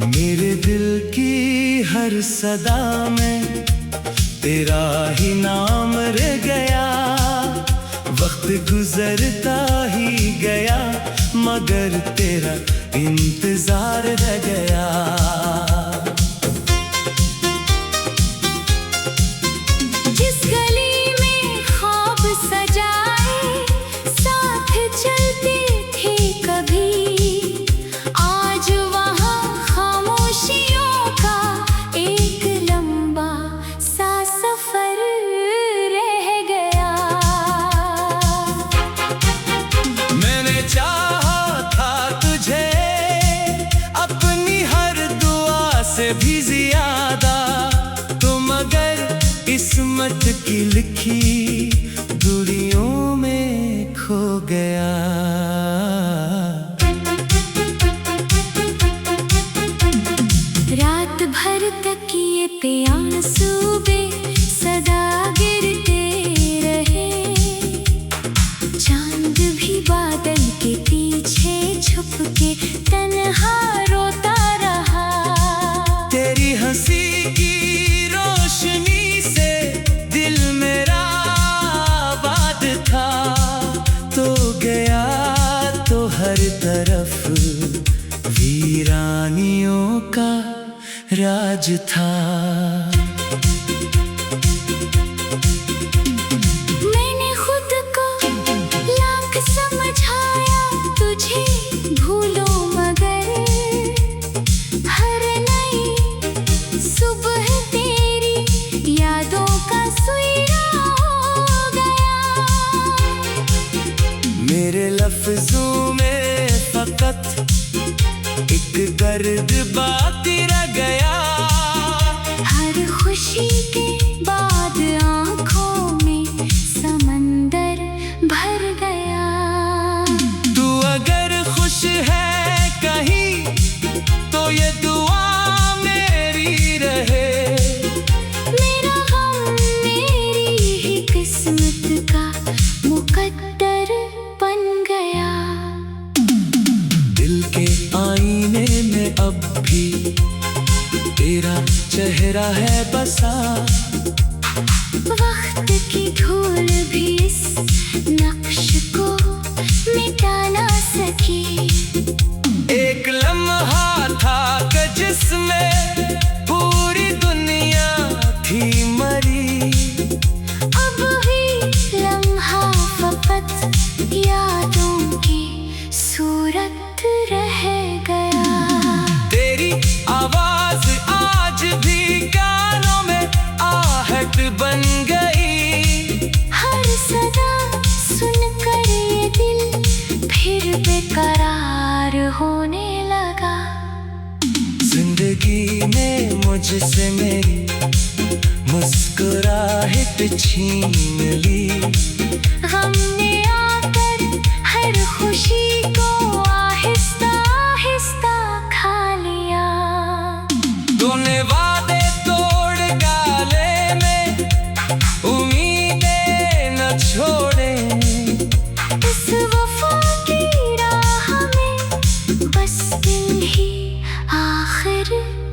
मेरे दिल की हर सदा में तेरा ही नाम रह गया। वक्त गुजरता ही गया मगर तेरा इंतजार रह गया। जिस गली में ख्वाब सजाए साथ चलते थे कभी, आज वहाँ खामोशियों का एक लंबा सा सफर रह गया। मैंने चाहा था तुझे अपनी हर दुआ से भी ज्यादा, तो मगर किस्मत की लिखी दूरियों में खो गया। रात भर तकिए पे आंसू बे सदा गिरते रहे, चांद भी बादल के पीछे छुप के तन्हा रोता रहा। तेरी हंसी की रोशनी से दिल मेरा आबाद था, तो गया तो हर तरफ वीरानियों का राज था। मैंने खुद को लाख समझाया तुझे भूलो मगर हर नई सुबह तेरी यादों का सुइरा हो गया। मेरे लफ्जों में फकत एक दर्द बाकी रह गया। हर खुशी के बाद आंखों में समंदर भर गया। तू अगर खुश है कहीं तो ये दुआ मेरी रहे। मेरा गम मेरी ही किस्मत का मुकद्दर बन गया। दिल के आईने में अब भी तेरा चेहरा है बसा। वक्त की धूल भी इस नक्श को मिटा ना सकी। एक लम्हा था कि जिसमें पूरी दुनिया थी मरी। अब भी लम्हा फकत यादों की सूरत रह गया। तेरी आवाज आज भी गानों में आहट बन गई। हर सदा सुनकर ये दिल फिर बेकरार होने लगा। जिंदगी ने मुझसे मेरी मुस्कुराहट छीन ली। गम ने आकर हर खुशी को आहिस्ता आहिस्ता खा लिया। तूने वादे तोड़ डाले में उम्मीदें न छोड़े। इस वफा की राह में बस दिल ही आखिर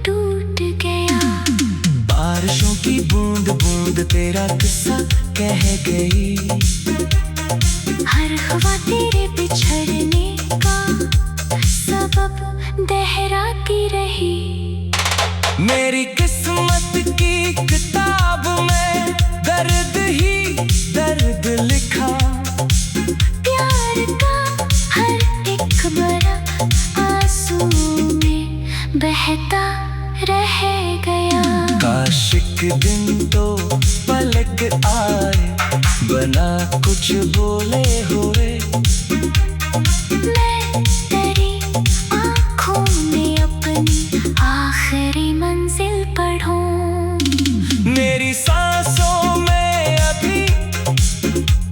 टूट गया। बारिशों की बूंद बूंद तेरा किस्सा कह गई। हर हवा तेरे बिछड़ने का सबब दोहराती रही। मेरी किस्मत की किताब में दर्द ही दर्द लिखा। प्यार का हर एक बड़ा आंसू में बहता रह गया। काश एक दिन तो पलक आए बना कुछ बोले हुए। मैं तेरी आँखों में अपनी आखिरी मंजिल पढ़ूं। मेरी सांसों में अभी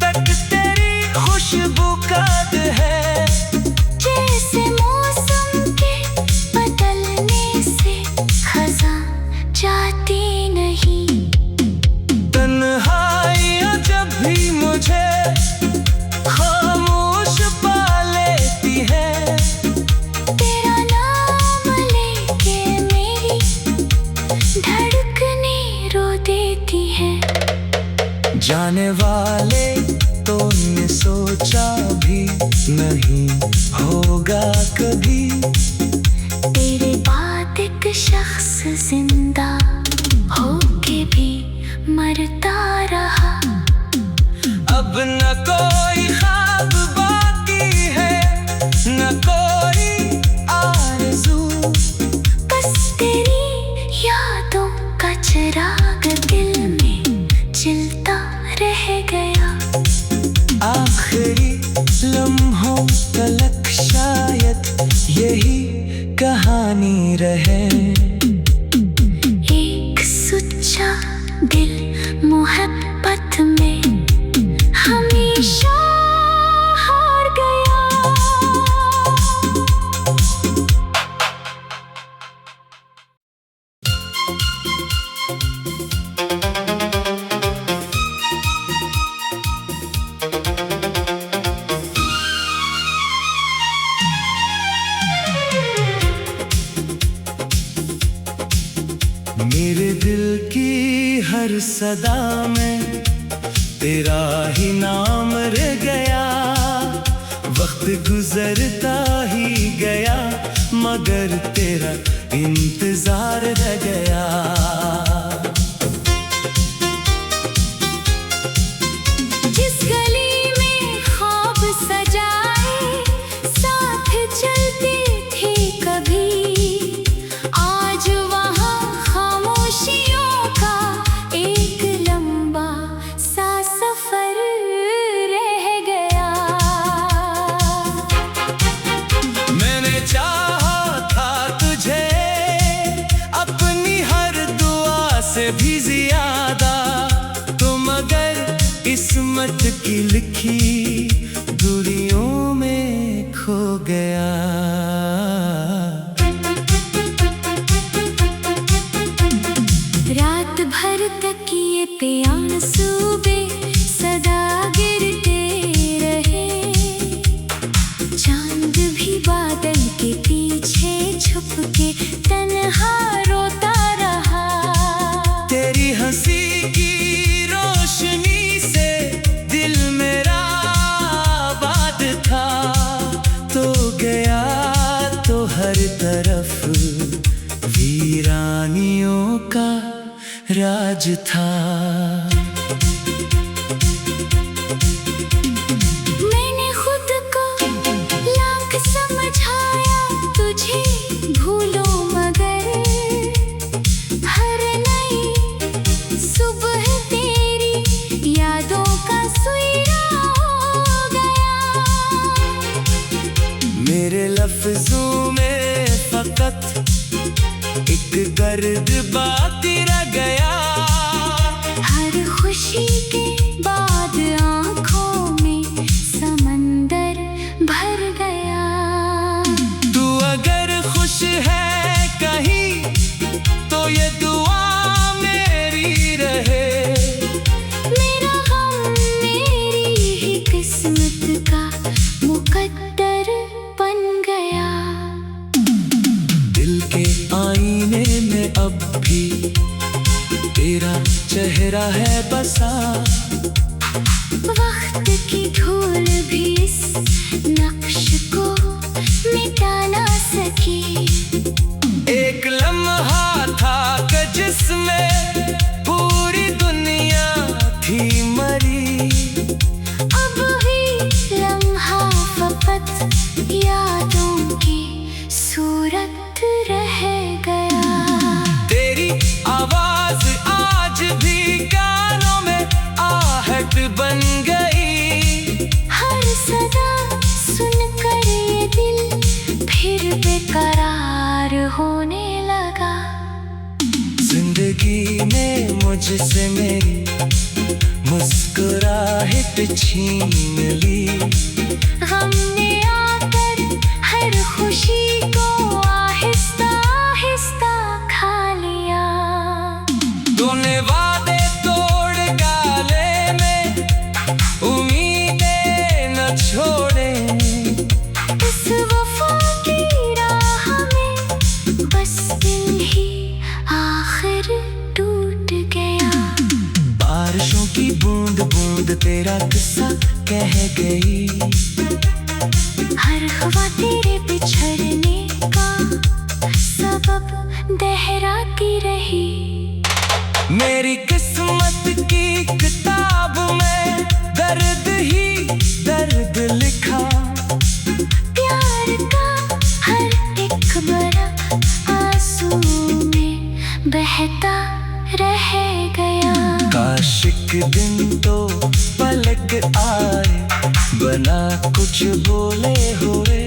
तक तेरी खुशबू काद है। जैसे मौसम के बदलने से खज़ां जाती नहीं। तन्हाइयाँ जब भी मुझे खामोश पा लेती जाने वाले तो ने सोचा भी नहीं होगा कभी। तेरे बाद एक शख्स जिंदा होके भी मरता रहा। अब न कोई ख्वाब बाकी है, न कोई आरज़ू, बस तेरी यादों का चिराग दिल में जलता रह गया। आखिरी लम्हों तलक शायद यही कहानी रहे। एक सच्चा दिल मोहब्बत में हमेशा हार गया। मेरे दिल की हर सदा में तेरा ही नाम रह गया। वक्त गुजरता ही गया मगर तेरा इंतजार रह गया। जिस गली में ख्वाब सजाए साथ चलते थे कभी, आज वहाँ खामोशियों का एक लंबा सा सफर रह गया। मैंने चाहा था तुझे अपनी हर दुआ से भी ज्यादा, तो मगर किस्मत की लिखी दूरियों में खो गया। रात भर तकिए पे आंसू बे सदा गिरते रहे। चांद भी बादल के पीछे छुप के तन्हा रोता रहा। तेरी हंसी की रोशनी से दिल मेरा आबाद था, तो गया तो हर तरफ वीरानियों का राज था। मैंने खुद को लाख समझाया तुझे भूलो मगर हर नई सुबह तेरी यादों का सुइरा हो गया। मेरे लफ्जों में फकत एक दर्द बाकी रह गया। हर खुशी के बाद आँखों में समंदर भर गया। तू अगर खुश है कहीं तो ये दुआ मेरी रहे। मेरा गम मेरी ही किस्मत का मुकद्दर बन गया। दिल के आईने में अब भी तेरा चेहरा है बसा। वक्त की धूल भी इस नक्श को मिटा ना सकी। एक लम्हा था कि जिसमें पूरी दुनिया थी मरी। अब भी लम्हा फकत यादों की सूरत रह गया। तेरी आवाज आज भी कानों में आहट बन गई। हर सदा सुनकर ये दिल फिर बेकरार होने लगा। जिंदगी ने मुझसे मेरी मुस्कुराहट छीन ली। गम ने आकर हर खुशी को आहिस्ता आहिस्ता खा लिया। तूने वादे तोड़ गाले में उम्मीदें न छोड़े। इस वफा की राह में बस दिल ही आखिर टूट गया। बारिशों की बूंद बाकी रही। मेरी किस्मत की किताब में दर्द ही दर्द लिखा। प्यार का हर एक बड़ा आंसू में बहता रह गया। काश एक दिन तो पलक आए, बना कुछ बोले हुए।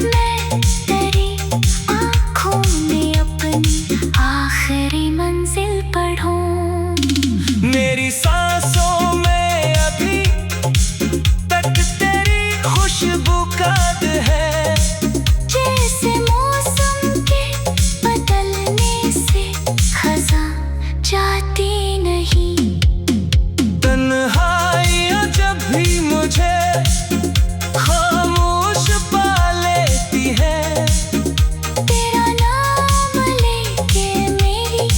मैं तेरी आँखों में अपनी आखिरी मंजिल पढ़ूं। मेरी सांसों में अभी तक तेरी खुशबू काद है। जैसे मौसम के बदलने से खज़ां जाती नहीं। तन्हाइयाँ जब भी मुझे खामोश पा लेती है। तेरा नाम लेके मेरी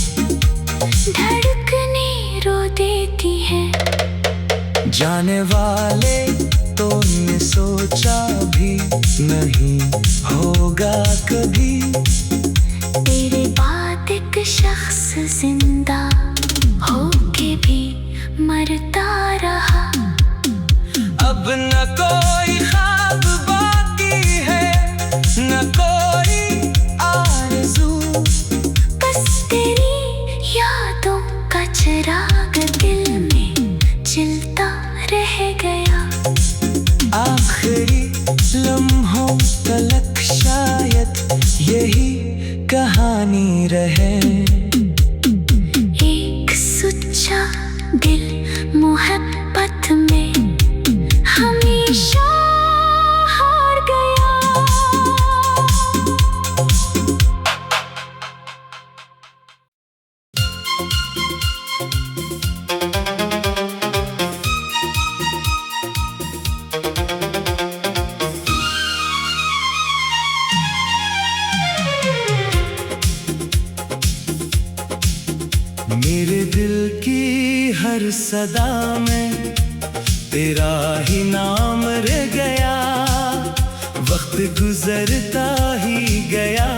धड़कनें रो देती हैं। जाने वाले तो ने सोचा भी नहीं होगा कभी। तेरे बाद एक शख्स जिंदा होके भी मरता रहा। अब न कोई ख्वाब बाकी है, न कोई आरज़ू। बस तेरी यादों का चिराग दिल में जलता रह गया। आखिरी लम्हों तलक शायद यही कहानी रहे। एक सच्चा दिल मोहब्बत में हमेशा हार गया। मेरे दिल की हर सदा में तेरा ही नाम रह गया। वक्त गुजरता ही गया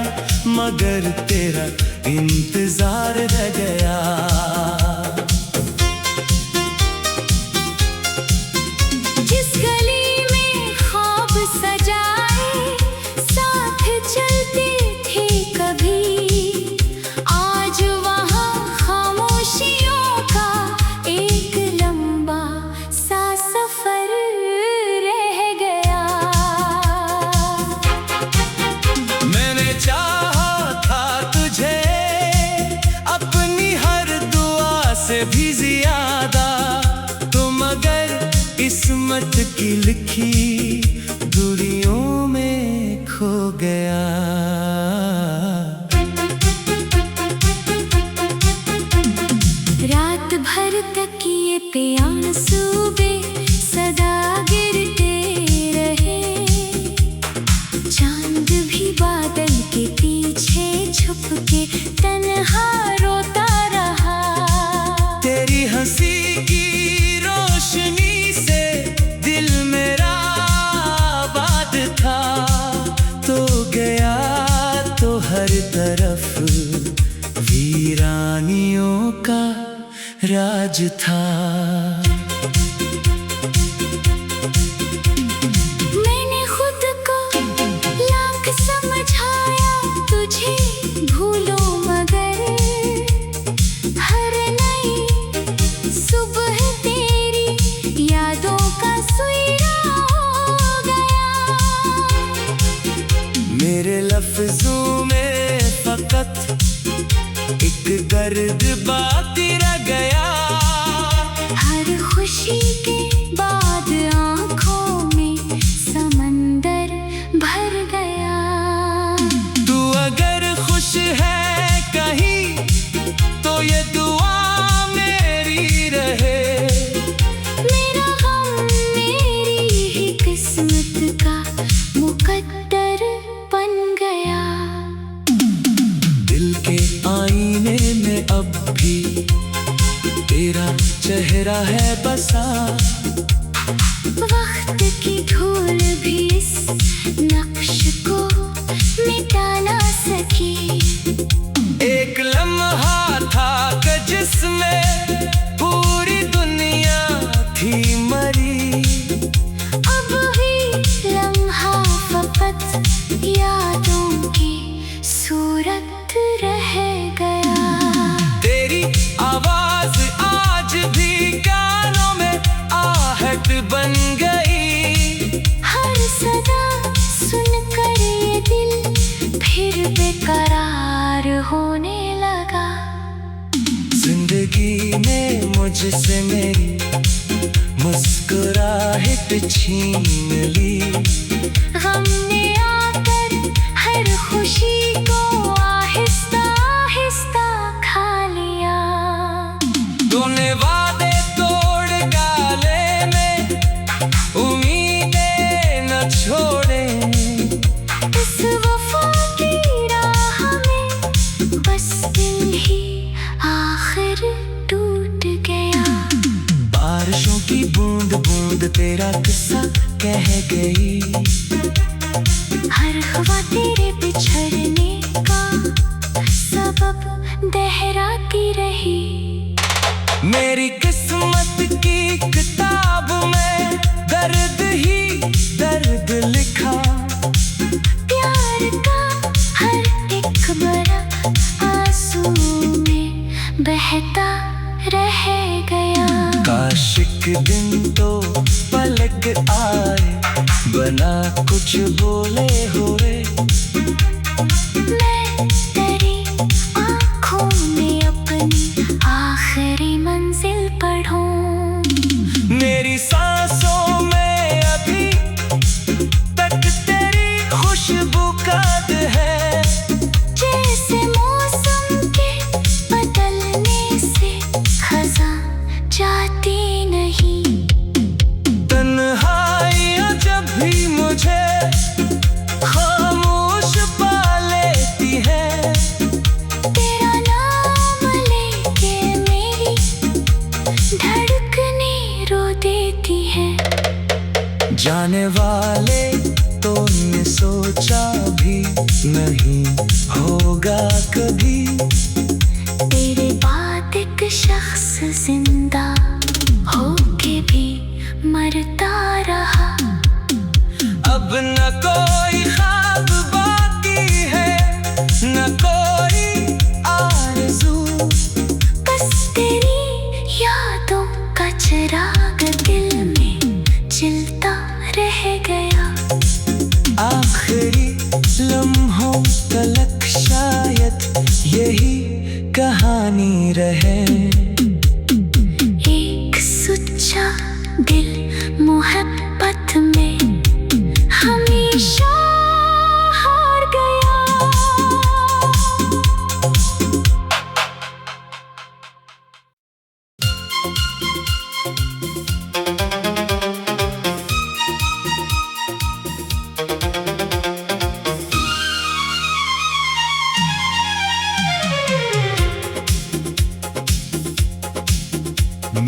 मगर तेरा इंतजार रह गया। जिस गली में ख्वाब सजाए साथ चलते थे कभी, आज वहाँ खामोशियों का एक लंबा सा सफर रह गया। मैंने चाहा था तुझे अपनी हर दुआ से भी ज्यादा, तो मगर किस्मत की लिखी दूरियों में खो गया। रात भर तकिए पे आंसू सदा गिरते रहे। चांद भी बादल के पीछे छुप के तन्हा रोता रहा। तेरी हंसी की रोशनी से दिल मेरा आबाद था, तो गया तो हर तरफ वीरानियों का राज था। मैंने खुद को लाख समझाया तुझे भूलो मगर हर नई सुबह तेरी यादों का सुइरा हो गया। मेरे लफ्जों में फकत एक दर्द बाकी रह गया। हर खुशी के बाद आँखों में समंदर भर गया। तू अगर खुश है कहीं तो ये दुआ मेरी रहे। मेरा गम मेरी ही किस्मत का मुकद्दर बन गया। दिल के आईने में अब भी तेरा चेहरा है बसा। वक्त की धूल भी इस नक्श को मिटा ना सकी। बेकरार होने लगा। जिंदगी में मुझसे मेरी मुस्कुराहट छीन ली। गम ने आकर हर खुशी को आहिस्ता आहिस्ता खा लिया। तूने वादे तोड़ डाले में उम्मीदें न छोड़े। इस वफा की राह में बस दिल ही आखिर टूट गया। बारिशों की बूंद बूंद तेरा किस्सा कह गई। हर हवा तेरे बिछड़ने का सबब दोहराती रही। मेरी किस्मत की किताब में दर्द ही दर्द लिखा। प्यार का हर एक बड़ा आंसू में बहता रह गया। काश एक दिन तो पलक आए बना कुछ बोले हो रे। मैं तेरी आँखों में अपनी आखिरी मंजिल पढ़ूं। मेरी सांसों में अभी तक तेरी खुशबू काद है। जैसे मौसम के बदलने से खज़ां जाती नहीं। तन्हाइयाँ जब भी मुझे खामोश पा लेती है। तेरा नाम लेके मेरी धड़कनें रो देती हैं। जाने वाले तो ने सोचा भी नहीं होगा कभी। तेरे बाद एक शख्स जिंदा होके भी मरता रहा। अब न कोई ख्वाब बाकी है न कोई आरज़ू। बस तेरी यादों का चिराग दिल में जलता रह गया। आखिरी लम्हों तलक शायद यही कहानी रहे। एक सच्चा दिल मोहब्बत में हमेशा हार गया।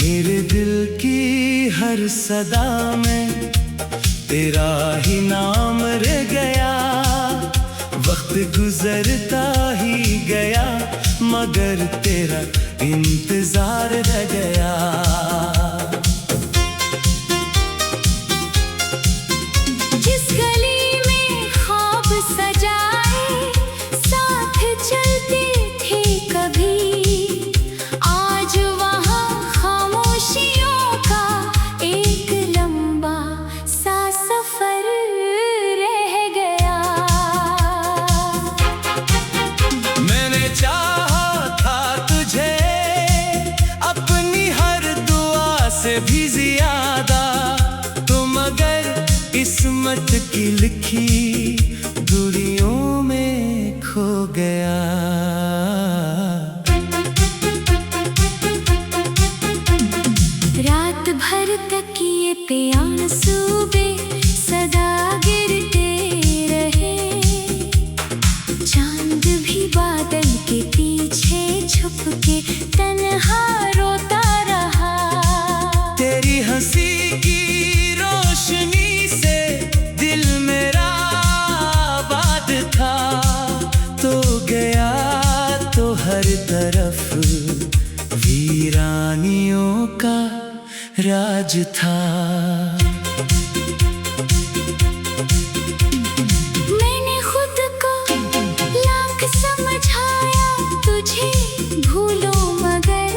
मेरे दिल की हर सदा में तेरा ही नाम रह गया। वक्त गुजरता ही गया मगर तेरा इंतजार रह गया। जिस गली में ख्वाब सजाए साथ चलते थे कभी, आज वहाँ खामोशियों का एक लंबा सा सफर रह गया। मैंने चाहा था तुझे अपनी हर दुआ से भी ज्यादा, तो मगर किस्मत की लिखी दूरियों में खो गया। रात भर तकिए पे आंसू सदा गिरते रहे, चांद भी बादल के पीछे छुप के तन्हा रोता रहा। तेरी हंसी की रोशनी से दिल मेरा आबाद था, तो गया तो हर तरफ वीरानियों का राज था। मैंने खुद को लाख समझाया तुझे भूलो, मगर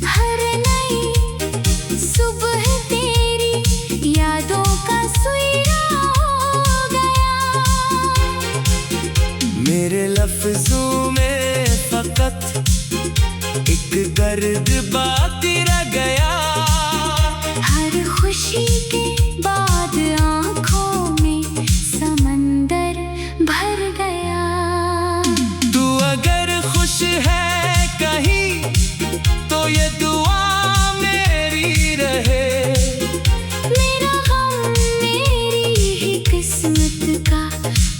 हर नई सुबह तेरी यादों का सुइरा हो गया। मेरे लफ्जों में फकत एक दर्द बाकी रह गया। हर खुशी के बाद आंखों में समंदर भर गया। तू अगर खुश है कहीं तो ये दुआ मेरी रहे। मेरा गम मेरी ही किस्मत का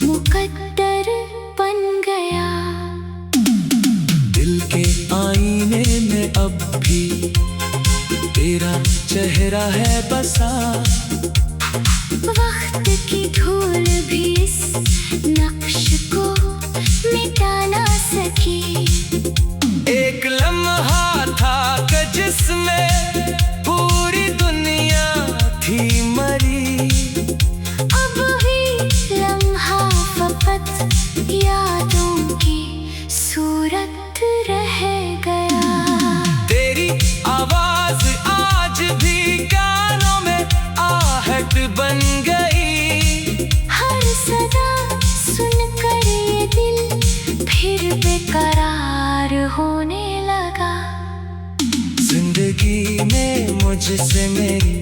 मुकद्दर बन गया। दिल के आईने में अब भी तेरा चेहरा है बसा। वक्त की धूल भी इस नक्श को मिटा ना सकी। एक लम्हा था कि जिसमें पूरी दुनिया थी मरी। अब भी लम्हा फकत यादों की सूरत रह गया। तेरी आवाज आज भी गानों में आहट बन गई। हर सदा सुनकर ये दिल फिर बेकरार होने लगा। जिंदगी ने मुझसे मेरी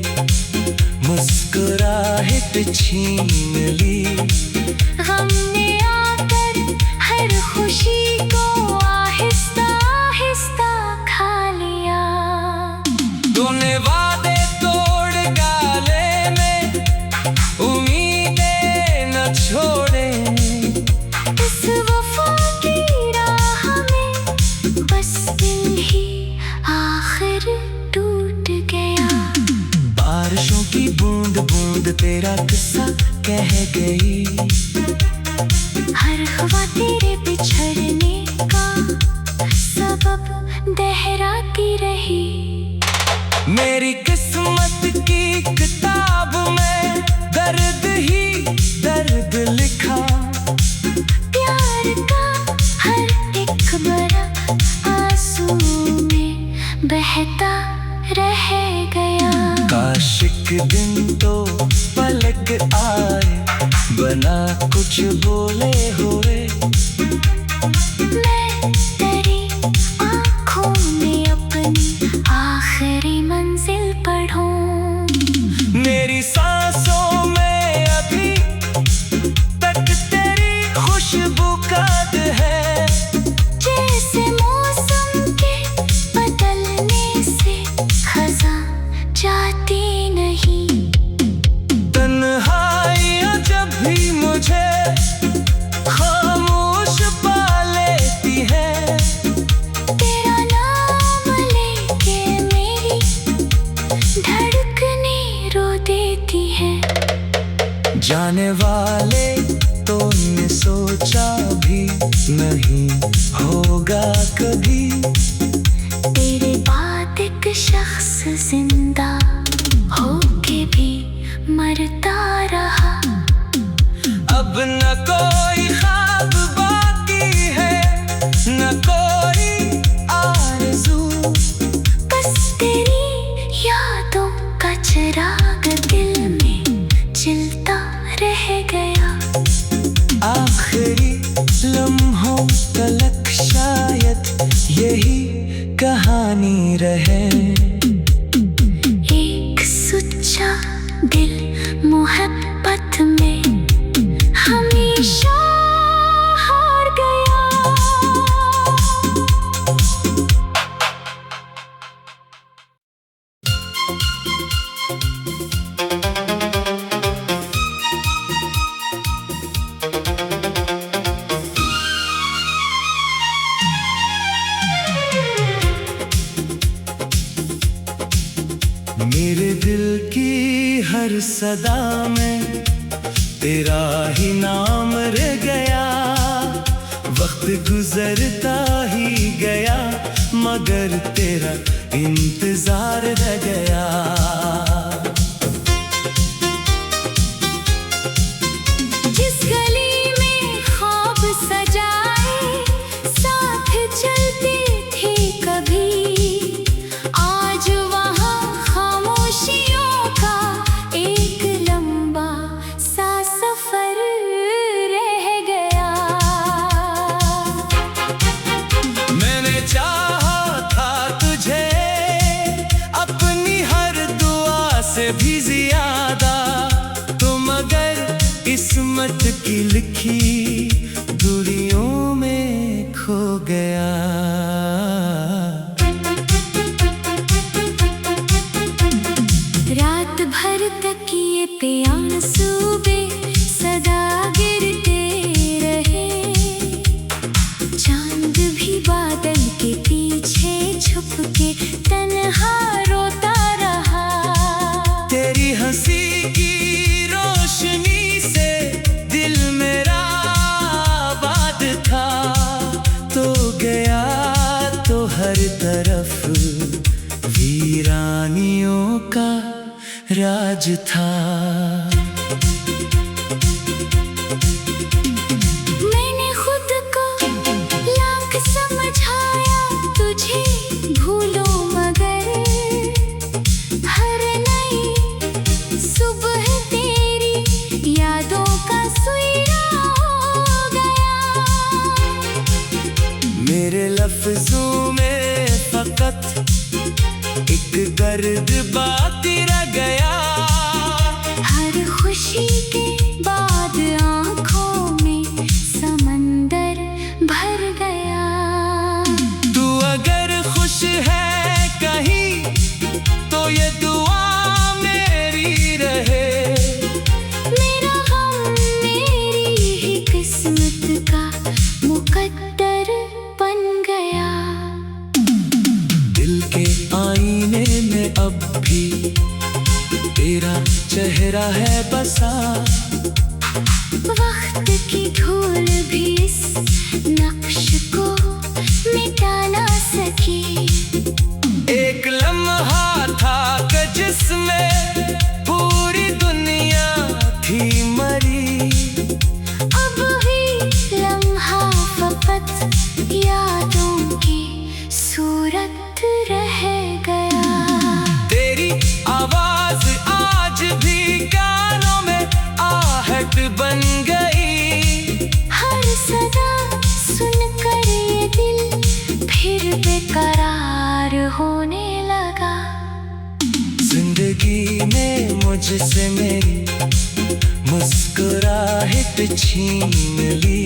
मुस्कुराहट छीन ली। गम ने आकर हर खुशी को आहिस्ता आहिस्ता खा लिया। तूने वादे तोड़ गाले में उम्मीदें न छोड़े। इस वफा की राह में बस दिल ही आखिर टूट गया। बारिशों की बूंद बूंद तेरा किस्सा कह गई। हर हवा तेरे बिछड़ने का सबब दोहराती रही। मेरी किस्मत की किताब में दर्द ही दर्द लिखा। प्यार का हर एक बड़ा आंसू में बहता रह गया। काश एक दिन तो पलक आए बना कुछ बोले हुए। मैं तेरी आँखों में अपनी आखिरी मंजिल पढ़ूं। मेरी सांसों में अभी तक तेरी खुशबू काद है। जैसे मौसम के बदलने से खज़ां जाती नहीं। तन्हाइयाँ जब भी मुझे खामोश पा लेती है। तेरा नाम लेके मेरी धड़कनें रो देती हैं। जाने वाले तो ने सोचा भी नहीं होगा कभी। तेरे बाद एक शख्स जिंदा होके भी मरता रहा। अब न कोई ख्वाब बाकी है न कोई आरज़ू। बस तेरी यादों का चिराग दिल में जलता रह गया। आखिरी लम्हों तलक शायद यही कहानी रहे। एक सच्चा दिल मोहब्बत में हमेशा हार गया। मेरे दिल की हर सदा में तेरा ही नाम रह गया। वक्त गुजरता ही गया मगर तेरा इंतजार रह गया। जिस गली में ख्वाब सजाए साथ चलते थे कभी, आज वहाँ खामोशियों का एक लंबा सा सफर रह गया। किस्मत की लिखी दूरियों में खो गया। रात भर तकिए पे आंसू बे सदा गिरते रहे, चांद भी बादल के पीछे छुप के तन्हा रोता रहा। तेरी हंसी की रोशनी से दिल मेरा आबाद था, तो गया तो हर तरफ वीरानियों का राज था। मैंने खुद को लाख समझाया तुझे भूलो, मगर हर नई सुबह तेरी यादों का सुइरा हो गया। मेरे लफ्जों में फकत एक दर्द बाकी रह गया। हर खुशी के बाद आँखों में समंदर भर गया। तू अगर खुश है कहीं तो ये दुआ मेरी रहे। मेरा गम मेरी ही किस्मत का मुकद्दर बन गया। दिल के आईने में अब भी तेरा चेहरा है बसा। वक्त की धूल भी इस नक्श को मिटा ना सकी। एक लम्हा था कि जिसमें पूरी दुनिया थी मरी। अब भी लम्हा फकत यादों की सूरत रह गया। तेरी आवाज आज भी कानों में आहट बन गई। हर सदा सुनकर ये दिल फिर बेकरार होने लगा। जिंदगी में मुझसे मेरी मुस्कुराहट छीन ली।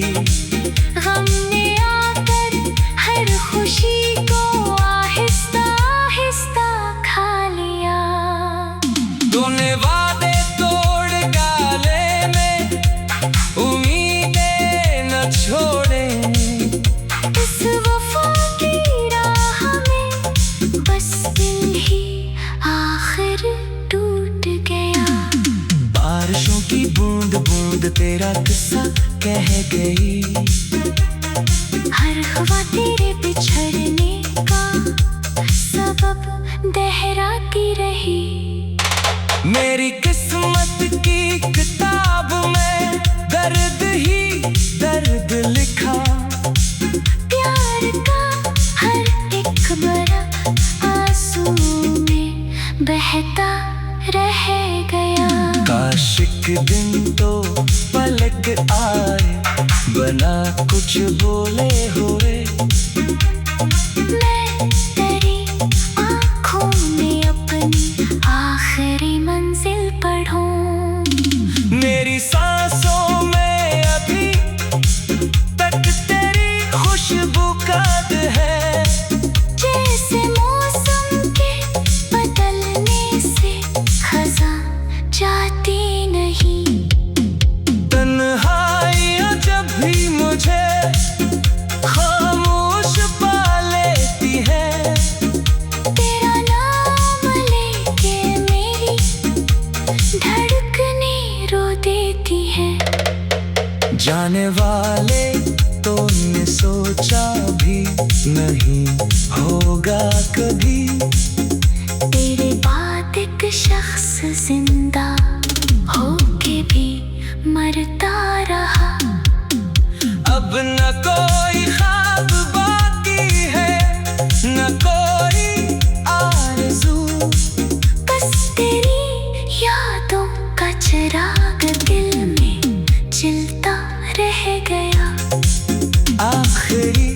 गम ने आकर हर खुशी को आहिस्ता आहिस्ता खा लिया। तूने वादे तोड़ गाले में उम्मीदें न छोड़े। इस वफा की राह में बस दिल ही आखिर टूट गया। बारिशों की बूंद बूंद तेरा किस्सा कह गई। हर हवा तेरे बिछड़ने का सबब दोहराती रही। मेरी किस्मत की किताब में दर्द ही दर्द लिखा। प्यार का हर एक बरा आंसू में बहता रह गया। काश एक दिन तो पलक आए, बना कुछ बोले हुए। मैं तेरी आँखों में अपनी आखिरी मंजिल पढ़ूं। मेरी सांसों में अभी तक तेरी खुशबू काद है। जैसे मौसम के बदलने से खज़ां जाती नहीं। तन्हाइयाँ जब भी मुझे खामोश पा लेती है। तेरा नाम लेके मेरी धड़कनें रो देती हैं। जाने वाले तो ने सोचा भी नहीं होगा कभी। तेरे बाद एक शख्स जिंदा होके भी मरता रहा। अब न कोई ख्वाब बाकी है, न कोई आरज़ू। बस तेरी यादों का चिराग दिल में जलता रह गया। आखिरी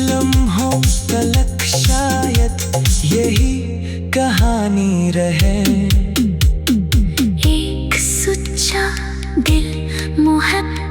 लम्हों तलक शायद यही कहानी रहे। एक सुच्चा दिल मोहब्बत